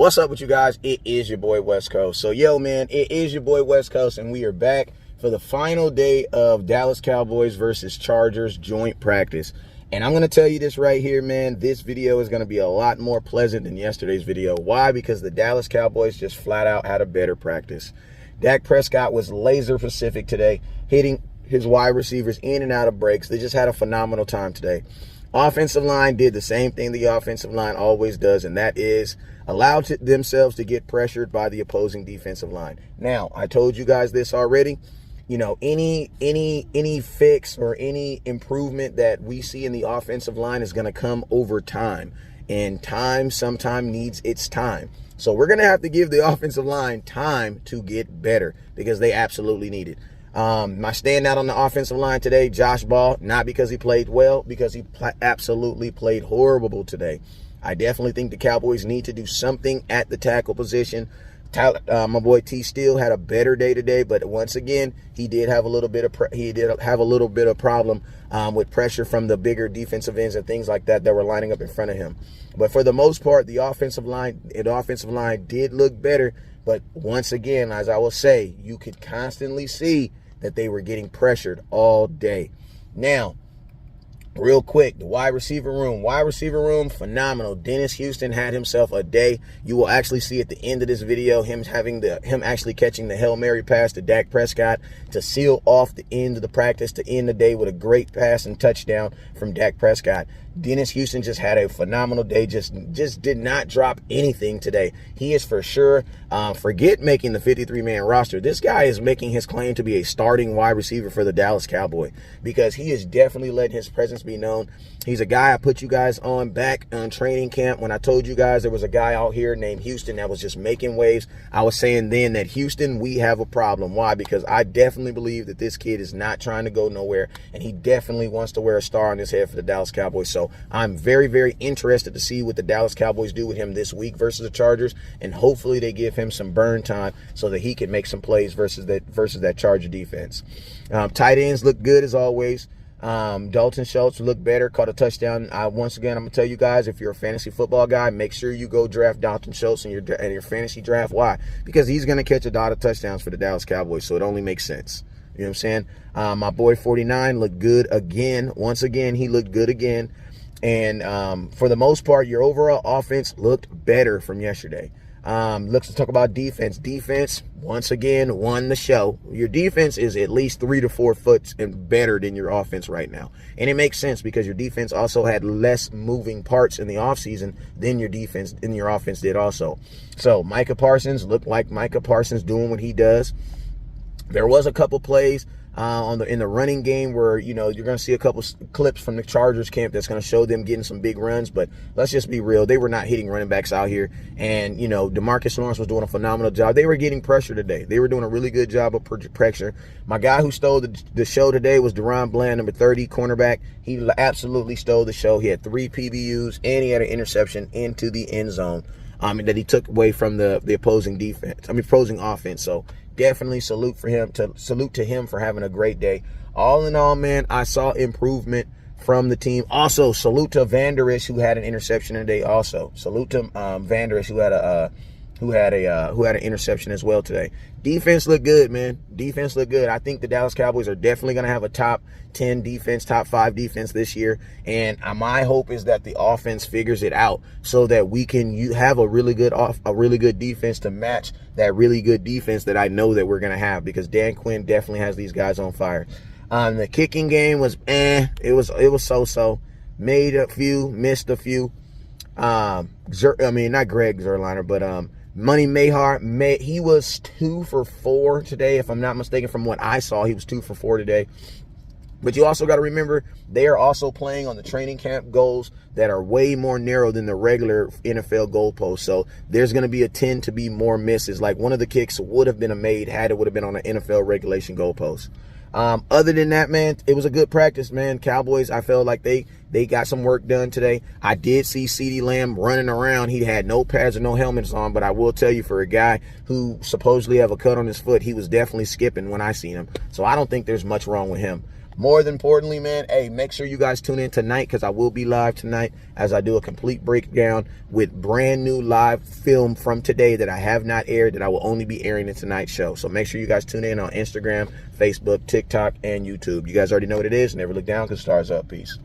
What's up with you guys? It is your boy West Coast. So yo man, it is your boy West Coast, and we are back for the final day of Dallas Cowboys versus Chargers joint practice. And I'm going to tell you this right here, man. This video is going to be a lot more pleasant than yesterday's video. Why? Because the Dallas Cowboys just flat out had a better practice. Dak Prescott was laser specific today, hitting his wide receivers in and out of breaks. They just had a phenomenal time today. Offensive line did the same thing the offensive line always does, and that is allowed themselves to get pressured by the opposing defensive line. Now, I told you guys this already. You know, any fix or any improvement that we see in the offensive line is going to come over time, and time sometimes needs its time. So we're going to have to give the offensive line time to get better because they absolutely need it. My standout on the offensive line today, Josh Ball, not because he played well, because he absolutely played horrible today. I definitely think the Cowboys need to do something at the tackle position. My boy T Steele had a better day today, but once again, he did have a little bit of problem with pressure from the bigger defensive ends and things like that were lining up in front of him. But for the most part, the offensive line did look better. But once again, as I will say, you could constantly see that they were getting pressured all day. Now, real quick, the wide receiver room, phenomenal. Dennis Houston had himself a day. You will actually see at the end of this video him actually catching the Hail Mary pass to Dak Prescott to seal off the end of the practice, to end the day with a great pass and touchdown from Dak Prescott. Dennis Houston just had a phenomenal day, just did not drop anything today. He is for sure, forget making the 53-man roster. This guy is making his claim to be a starting wide receiver for the Dallas Cowboys because he is definitely letting his presence be known. He's a guy I put you guys on back on training camp when I told you guys there was a guy out here named Houston that was just making waves. I was saying then that Houston, we have a problem. Why? Because I definitely believe that this kid is not trying to go nowhere, and he definitely wants to wear a star on his head for the Dallas Cowboys. So I'm very, very interested to see what the Dallas Cowboys do with him this week versus the Chargers, and hopefully they give him some burn time so that he can make some plays versus that Charger defense. Tight ends look good as always. Dalton Schultz looked better, caught a touchdown. Once again, I'm going to tell you guys, if you're a fantasy football guy, make sure you go draft Dalton Schultz in your fantasy draft. Why? Because he's going to catch a lot of touchdowns for the Dallas Cowboys, so it only makes sense. You know what I'm saying? My boy 49 looked good again. Once again, he looked good again. And for the most part, your overall offense looked better from yesterday. Let's talk about defense. Defense, once again, won the show. Your defense is at least 3 to 4 foot and better than your offense right now. And it makes sense because your defense also had less moving parts in the offseason than your offense did also. So Micah Parsons looked like Micah Parsons doing what he does. There was a couple plays in the running game where, you know, you're going to see a couple clips from the Chargers camp that's going to show them getting some big runs. But let's just be real. They were not hitting running backs out here. And, you know, DeMarcus Lawrence was doing a phenomenal job. They were getting pressure today. They were doing a really good job of pressure. My guy who stole the show today was Deron Bland, number 30, cornerback. He absolutely stole the show. He had 3 PBUs, and he had an interception into the end zone that he took away from the opposing offense. So definitely salute to him for having a great day. All in all, man, I saw improvement from the team. Also, salute to Vander Esch, who had an interception today. Also, salute to Vander Esch, who had an interception as well today. Defense looked good, man. Defense looked good. I think the Dallas Cowboys are definitely going to have a top 10 defense, top 5 defense this year. And my hope is that the offense figures it out so that we can have a really good defense to match that really good defense that I know that we're going to have, because Dan Quinn definitely has these guys on fire. The kicking game was it was so-so. Made a few, missed a few. Not Greg Zuerlein, but Money Mayhar, he was 2 for 4 today, if I'm not mistaken. From what I saw, he was 2 for 4 today. But you also got to remember, they are also playing on the training camp goals that are way more narrow than the regular NFL goalposts. So there's going to be a tend to be more misses. Like one of the kicks would have been a made had it would have been on an NFL regulation goalpost. Other than that, man, it was a good practice, man. Cowboys, I felt like they got some work done today. I did see CeeDee Lamb running around. He had no pads or no helmets on, but I will tell you, for a guy who supposedly have a cut on his foot, he was definitely skipping when I seen him. So I don't think there's much wrong with him. more than importantly, man, hey, make sure you guys tune in tonight, because I will be live tonight as I do a complete breakdown with brand new live film from today that I have not aired, that I will only be airing in tonight's show. So make sure you guys tune in on Instagram, Facebook, TikTok, and YouTube. You guys already know what it is. Never look down, because stars up. Peace.